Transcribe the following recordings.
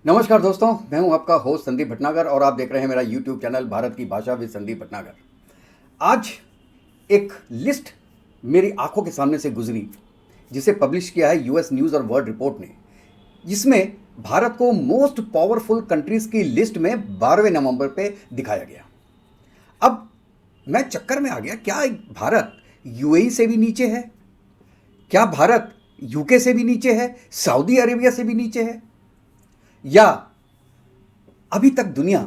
नमस्कार दोस्तों, मैं हूं आपका होस्ट संदीप भटनागर और आप देख रहे हैं मेरा यूट्यूब चैनल भारत की भाषा विद संदीप भटनागर। आज एक लिस्ट मेरी आंखों के सामने से गुजरी जिसे पब्लिश किया है यूएस न्यूज़ और वर्ल्ड रिपोर्ट ने, जिसमें भारत को मोस्ट पावरफुल कंट्रीज की लिस्ट में 12वें नंबर पे दिखाया गया। अब मैं चक्कर में आ गया, क्या भारत यूएई से भी नीचे है? क्या भारत यूके से भी नीचे है? सऊदी अरेबिया से भी नीचे है? या अभी तक दुनिया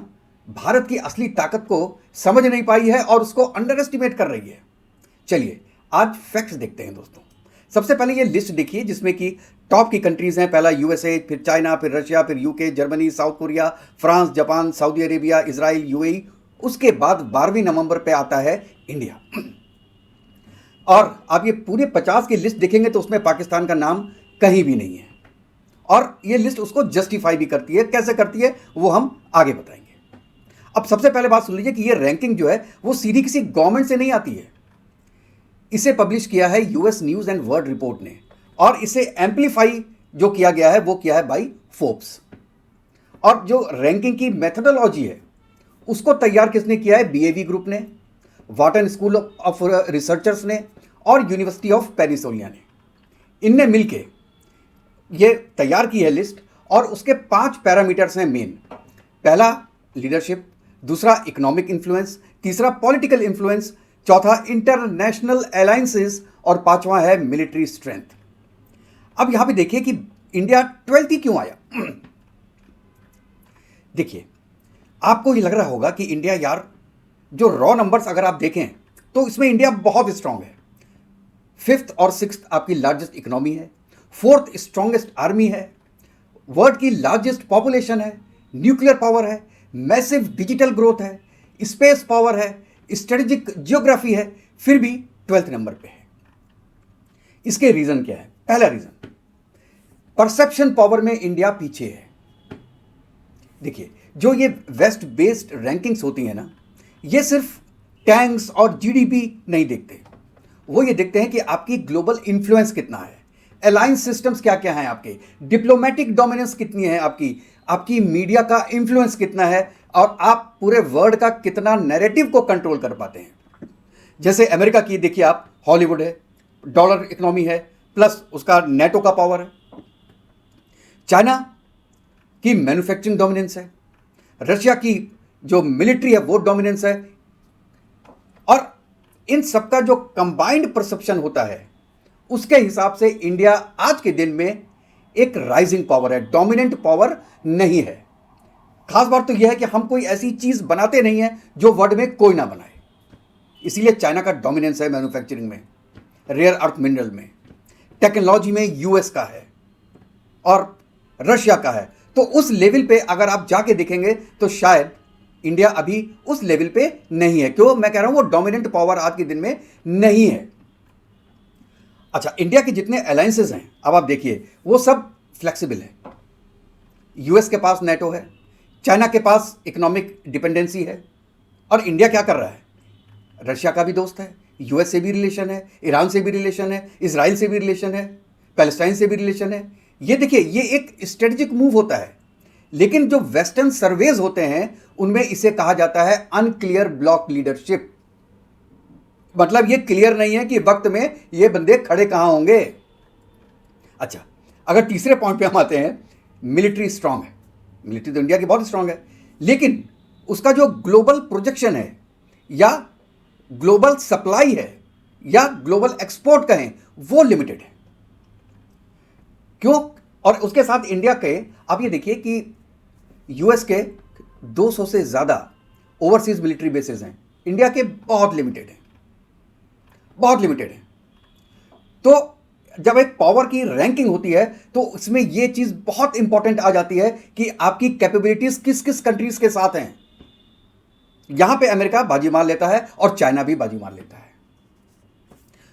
भारत की असली ताकत को समझ नहीं पाई है और उसको अंडर एस्टिमेट कर रही है? चलिए आज फैक्ट्स देखते हैं दोस्तों। सबसे पहले ये लिस्ट देखिए जिसमें कि टॉप की कंट्रीज हैं। पहला यूएसए, फिर चाइना, फिर रशिया, फिर UK, Germany, south Korea, France, Japan, Saudi Arabia, Israel, UAE. उसके बाद 12वें नंबर पे आता है इंडिया। और आप ये पूरे 50 की लिस्ट देखेंगे तो उसमें पाकिस्तान का नाम कहीं भी नहीं है। और ये लिस्ट उसको जस्टिफाई भी करती है। कैसे करती है वो हम आगे बताएंगे। अब सबसे पहले बात सुन लीजिए कि ये रैंकिंग जो है वो सीधी किसी गवर्नमेंट से नहीं आती है। इसे पब्लिश किया है US news and world report ने और इसे एम्पलीफाई जो किया गया है वो किया है बाय फोर्ब्स। और जो रैंकिंग की मेथोडोलॉजी है उसको तैयार किसने किया है? बीएवी ग्रुप ने, वाटन स्कूल ऑफ रिसर्चर्स ने और यूनिवर्सिटी ऑफ पेनिसिलिना ने। इनने मिलके ये तैयार की है लिस्ट और उसके 5 पैरामीटर्स हैं मेन। पहला लीडरशिप, दूसरा इकोनॉमिक इन्फ्लुएंस, तीसरा पॉलिटिकल इन्फ्लुएंस, चौथा इंटरनेशनल अलायंसेस और पांचवा है मिलिट्री स्ट्रेंथ। अब यहां पे देखिए कि इंडिया 12th ही क्यों आया। देखिए आपको ये लग रहा होगा कि इंडिया, यार जो रॉ नंबर्स अगर आप देखें तो इसमें इंडिया बहुत स्ट्रांग है। 5th और 6th आपकी लार्जेस्ट इकोनॉमी है, 4th स्ट्रॉन्गेस्ट आर्मी है, वर्ल्ड की लार्जेस्ट पॉपुलेशन है, न्यूक्लियर पावर है, मैसिव डिजिटल ग्रोथ है, स्पेस पावर है, स्ट्रेटेजिक जियोग्राफी है, फिर भी 12th नंबर पे है। इसके रीजन क्या है? पहला रीजन, परसेप्शन पावर में इंडिया पीछे है। देखिए जो ये वेस्ट बेस्ड रैंकिंग्स होती हैं ना, ये सिर्फ टैंक्स और जीडीपी नहीं देखते, वो ये देखते हैं कि आपकी ग्लोबल इन्फ्लुएंस कितना है, अलायंस सिस्टम्स क्या क्या हैं आपके, डिप्लोमेटिक डोमिनेंस कितनी है आपकी मीडिया का इन्फ्लुएंस कितना है और आप पूरे वर्ल्ड का कितना नैरेटिव को कंट्रोल कर पाते हैं। जैसे अमेरिका की देखिए आप, हॉलीवुड है, डॉलर इकोनॉमी है, प्लस उसका नेटो का पावर है। चाइना की मैन्युफैक्चरिंग डोमिनेंस है, रशिया की जो मिलिट्री है वो डोमिनेंस है। और इन सबका जो कंबाइंड परसेप्शन होता है उसके हिसाब से इंडिया आज के दिन में एक राइजिंग पावर है, डोमिनेंट पावर नहीं है। खास बात तो यह है कि हम कोई ऐसी चीज बनाते नहीं है जो वर्ल्ड में कोई ना बनाए। इसीलिए चाइना का डोमिनेंस है मैन्युफैक्चरिंग में, रेयर अर्थ मिनरल में, टेक्नोलॉजी में यूएस का है और रशिया का है। तो उस लेवल पे अगर आप जाके देखेंगे तो शायद इंडिया अभी उस लेवल पे नहीं है। क्यों मैं कह रहा हूं? वो डोमिनेंट पावर आज के दिन में नहीं है। अच्छा, इंडिया के जितने अलायंसेस हैं अब आप देखिए वो सब फ्लेक्सिबल है। यूएस के पास नेटो है, चाइना के पास इकोनॉमिक डिपेंडेंसी है और इंडिया क्या कर रहा है? रशिया का भी दोस्त है, यूएस से भी रिलेशन है, ईरान से भी रिलेशन है, इजराइल से भी रिलेशन है, पैलेस्टाइन से भी रिलेशन है। ये देखिए ये एक स्ट्रेटेजिक मूव होता है। लेकिन जो वेस्टर्न सर्वेज होते हैं उनमें इसे कहा जाता है अनक्लियर ब्लॉक लीडरशिप। मतलब ये क्लियर नहीं है कि वक्त में ये बंदे खड़े कहां होंगे। अच्छा, अगर तीसरे पॉइंट पे हम आते हैं, मिलिट्री स्ट्रांग है। मिलिट्री तो इंडिया की बहुत स्ट्रांग है, लेकिन उसका जो ग्लोबल प्रोजेक्शन है या ग्लोबल सप्लाई है या ग्लोबल एक्सपोर्ट कहें वो लिमिटेड है। क्यों? और उसके साथ इंडिया के आप ये देखिए कि यूएस के 200 से ज्यादा ओवरसीज मिलिट्री बेसेस हैं, इंडिया के बहुत लिमिटेड है, बहुत लिमिटेड है। तो जब एक पावर की रैंकिंग होती है तो उसमें यह चीज बहुत इंपॉर्टेंट आ जाती है कि आपकी कैपेबिलिटीज किस किस कंट्रीज के साथ हैं। यहां पे अमेरिका बाजी मार लेता है और चाइना भी बाजी मार लेता है।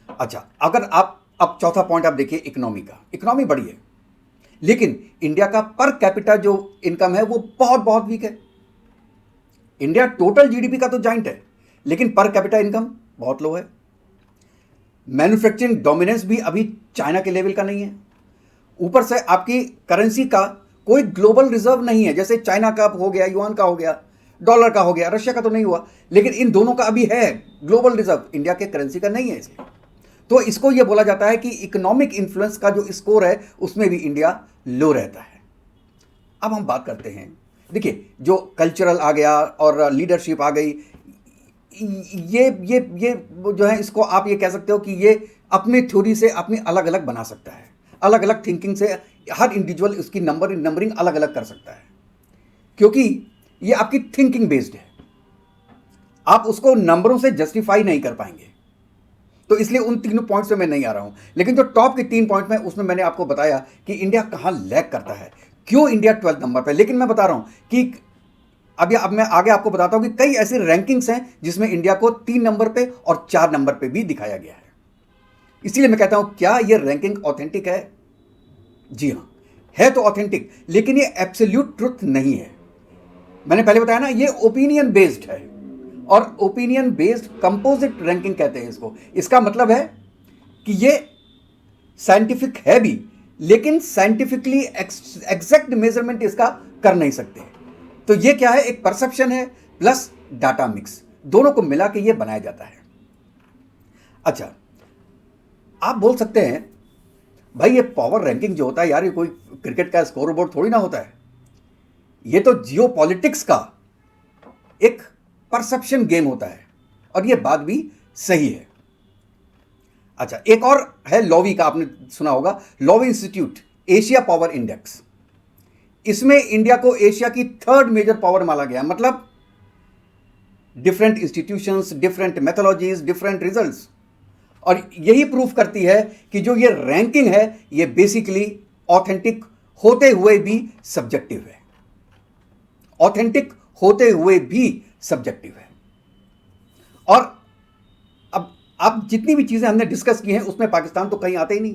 अच्छा, अगर आप अब चौथा पॉइंट आप देखिए इकोनॉमी का। इकोनॉमी बड़ी है लेकिन इंडिया का पर कैपिटा जो इनकम है वो बहुत बहुत वीक है। इंडिया टोटल जीडीपी का तो जाइंट है लेकिन पर कैपिटा इनकम बहुत लो है। मैन्युफैक्चरिंग डोमिनेंस भी अभी चाइना के लेवल का नहीं है। ऊपर से आपकी करेंसी का कोई ग्लोबल रिजर्व नहीं है, जैसे चाइना का हो गया, युआन का हो गया, डॉलर का हो गया, रशिया का तो नहीं हुआ, लेकिन इन दोनों का अभी है ग्लोबल रिजर्व, इंडिया के करेंसी का नहीं है इसलिए। तो इसको यह बोला जाता है कि इकोनॉमिक इन्फ्लुएंस का जो स्कोर है उसमें भी इंडिया लो रहता है। अब हम बात करते हैं, देखिए जो कल्चरल आ गया और लीडरशिप आ गई, ये जो है इसको आप ये कह सकते हो कि ये अपनी थ्योरी से अपनी अलग अलग बना सकता है, अलग अलग थिंकिंग से हर इंडिविजुअल उसकी नंबरिंग अलग अलग कर सकता है, क्योंकि ये आपकी थिंकिंग बेस्ड है, आप उसको नंबरों से जस्टिफाई नहीं कर पाएंगे। तो इसलिए उन तीनों पॉइंट्स पे मैं नहीं आ रहा हूं, लेकिन जो टॉप के 3 पॉइंट में उसमें मैंने आपको बताया कि इंडिया कहां लैग करता है, क्यों इंडिया 12th नंबर पे। लेकिन मैं बता रहा हूं कि अब मैं आगे आपको बताता हूं कि कई ऐसी रैंकिंग्स हैं जिसमें इंडिया को 3 नंबर पे और 4 नंबर पे भी दिखाया गया है। इसीलिए मैं कहता हूं क्या यह रैंकिंग ऑथेंटिक है? जी हां, है तो ऑथेंटिक, लेकिन ये एब्सोल्यूट ट्रुथ नहीं है। मैंने पहले बताया ना, ये ओपिनियन बेस्ड है, और ओपिनियन बेस्ड कंपोजिट रैंकिंग कहते हैं इसको। इसका मतलब है कि ये साइंटिफिक है भी, लेकिन साइंटिफिकली एग्जैक्ट मेजरमेंट इसका कर नहीं सकते। तो ये क्या है, एक परसेप्शन है प्लस डाटा मिक्स, दोनों को मिला के ये बनाया जाता है। अच्छा, आप बोल सकते हैं भाई ये पावर रैंकिंग जो होता है यार, ये कोई क्रिकेट का स्कोर बोर्ड थोड़ी ना होता है, ये तो जियो पॉलिटिक्स का एक परसेप्शन गेम होता है, और ये बात भी सही है। अच्छा, एक और है लॉवी का, आपने सुना होगा, Lowy institute Asia power index. इसमें इंडिया को एशिया की 3rd मेजर पावर माना गया, मतलब different institutions, different methodologies, different results. और यही प्रूफ करती है कि जो ये रैंकिंग है ये बेसिकली ऑथेंटिक होते हुए भी सब्जेक्टिव है, ऑथेंटिक होते हुए भी सब्जेक्टिव है। और अब जितनी भी चीजें हमने डिस्कस की हैं उसमें पाकिस्तान तो कहीं आते ही नहीं,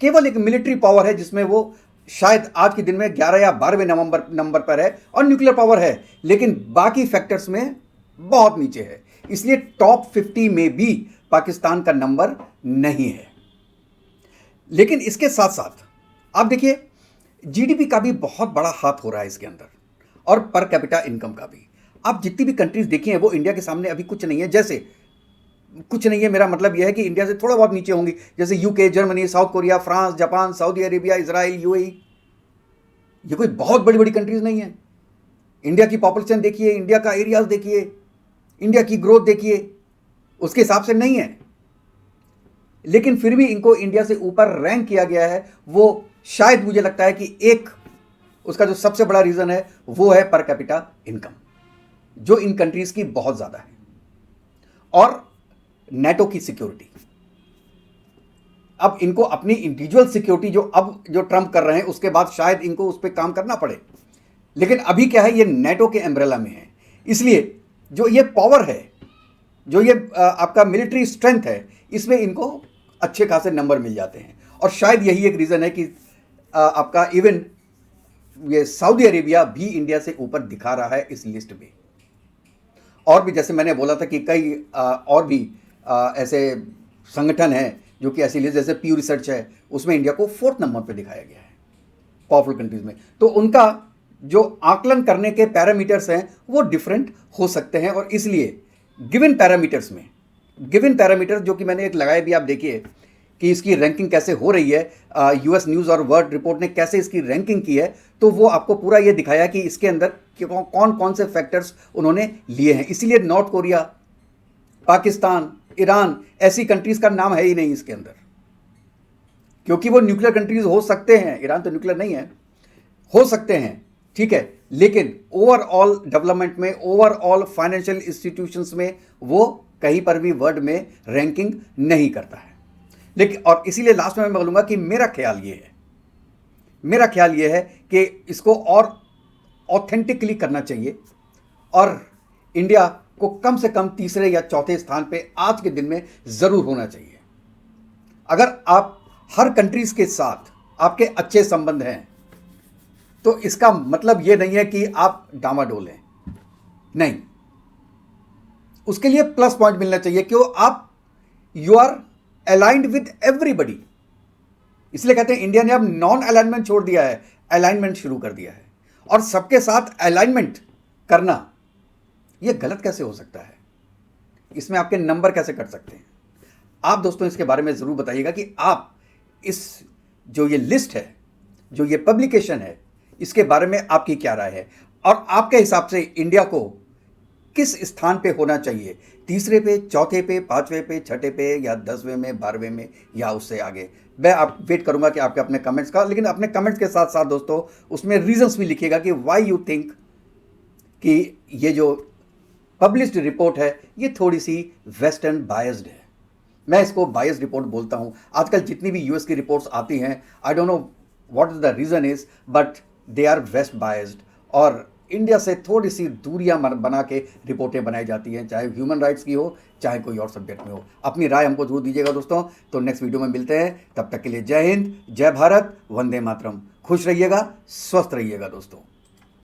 केवल एक मिलिट्री पावर है जिसमें वो शायद आज के दिन में 11 या 12वें नंबर पर है, और न्यूक्लियर पावर है, लेकिन बाकी फैक्टर्स में बहुत नीचे है। इसलिए टॉप 50 में भी पाकिस्तान का नंबर नहीं है। लेकिन इसके साथ साथ आप देखिए जीडीपी का भी बहुत बड़ा हाथ हो रहा है इसके अंदर, और पर कैपिटा इनकम का भी। आप जितनी भी कंट्रीज देखी हैं वो इंडिया के सामने अभी कुछ नहीं है। जैसे कुछ नहीं है, मेरा मतलब यह है कि इंडिया से थोड़ा बहुत नीचे होंगी, जैसे UK, Germany, south Korea, France, Japan, Saudi Arabia, Israel, UAE. ये कोई बहुत बड़ी बड़ी कंट्रीज नहीं है। इंडिया की पॉपुलेशन देखिए, इंडिया का एरियाज देखिए, इंडिया की ग्रोथ देखिए, उसके हिसाब से नहीं है। लेकिन फिर भी इनको इंडिया से ऊपर रैंक किया गया है। वो शायद मुझे लगता है कि एक उसका जो सबसे बड़ा रीजन है वो है पर कैपिटा इनकम, जो इन कंट्रीज की बहुत ज्यादा है, और नेटो की सिक्योरिटी। अब इनको अपनी इंडिविजुअल सिक्योरिटी जो ट्रम्प कर रहे हैं, उसके बाद शायद इनको उस पर काम करना पड़े, लेकिन अभी क्या है, ये नेटो के एम्ब्रेला में है। इसलिए जो ये पावर है, जो ये आपका मिलिट्री स्ट्रेंथ है, इसमें इनको अच्छे खासे नंबर मिल जाते हैं। और शायद यही एक रीज़न है कि आपका इवन ये सऊदी अरेबिया भी इंडिया से ऊपर दिखा रहा है इस लिस्ट में। और भी जैसे मैंने बोला था कि कई और भी ऐसे संगठन हैं जो कि ऐसी लिस्ट, जैसे प्यू रिसर्च है, उसमें इंडिया को 4th नंबर पे दिखाया गया है पावरफुल कंट्रीज में। तो उनका जो आकलन करने के पैरामीटर्स हैं वो डिफरेंट हो सकते हैं, और इसलिए गिवन पैरामीटर्स में, गिवन पैरामीटर्स जो कि मैंने एक लगाए भी, आप देखिए कि इसकी रैंकिंग कैसे हो रही है, यूएस न्यूज़ और वर्ल्ड रिपोर्ट ने कैसे इसकी रैंकिंग की है, तो वो आपको पूरा ये दिखाया कि इसके अंदर कौन कौन से फैक्टर्स उन्होंने लिए हैं। इसीलिए नॉर्थ कोरिया, पाकिस्तान, ईरान, ऐसी कंट्रीज का नाम है ही नहीं इसके अंदर, क्योंकि वो न्यूक्लियर कंट्रीज हो सकते हैं, ईरान तो न्यूक्लियर नहीं है, हो सकते हैं, ठीक है, लेकिन ओवरऑल डेवलपमेंट में, ओवरऑल फाइनेंशियल इंस्टीट्यूशंस में वो कहीं पर भी वर्ल्ड में रैंकिंग नहीं करता है। लेकिन और इसीलिए लास्ट में मैं बोलूँगा कि मेरा ख्याल ये है कि इसको और ऑथेंटिकली करना चाहिए, और इंडिया को कम से कम 3रे या 4थे स्थान पे आज के दिन में ज़रूर होना चाहिए। अगर आप हर कंट्रीज़ के साथ आपके अच्छे संबंध हैं तो इसका मतलब ये नहीं है कि आप डामाडोल हैं, नहीं, उसके लिए प्लस पॉइंट मिलना चाहिए, क्यों आप you are aligned with everybody, इसलिए कहते हैं इंडिया ने अब नॉन अलाइनमेंट छोड़ दिया है, अलाइनमेंट शुरू कर दिया है। और सबके साथ अलाइनमेंट करना यह गलत कैसे हो सकता है? इसमें आपके नंबर कैसे कट सकते हैं? आप दोस्तों इसके बारे में ज़रूर बताइएगा कि आप इस जो ये लिस्ट है, जो ये पब्लिकेशन है, इसके बारे में आपकी क्या राय है और आपके हिसाब से इंडिया को किस स्थान पे होना चाहिए? तीसरे पे, चौथे पे, पांचवें पे, छठे पे या 10वें में, 12वें में या उससे आगे? मैं आप वेट करूंगा कि आपके अपने कमेंट्स का, लेकिन अपने कमेंट्स के साथ साथ दोस्तों उसमें रीजंस भी लिखिएगा कि व्हाई यू थिंक कि ये जो पब्लिश्ड रिपोर्ट है ये थोड़ी सी वेस्टर्न बायस्ड है। मैं इसको बायस्ड रिपोर्ट बोलता हूं। आजकल जितनी भी यूएस की रिपोर्ट्स आती हैं, I don't know what is the reason is, but they are west biased और इंडिया से थोड़ी सी दूरियां बना के रिपोर्टें बनाई जाती हैं, चाहे ह्यूमन राइट्स की हो, चाहे कोई और सब्जेक्ट में हो। अपनी राय हमको जरूर दीजिएगा दोस्तों। तो नेक्स्ट वीडियो में मिलते हैं, तब तक के लिए जय हिंद, जय भारत, वंदे मातरम। खुश रहिएगा, स्वस्थ रहिएगा दोस्तों।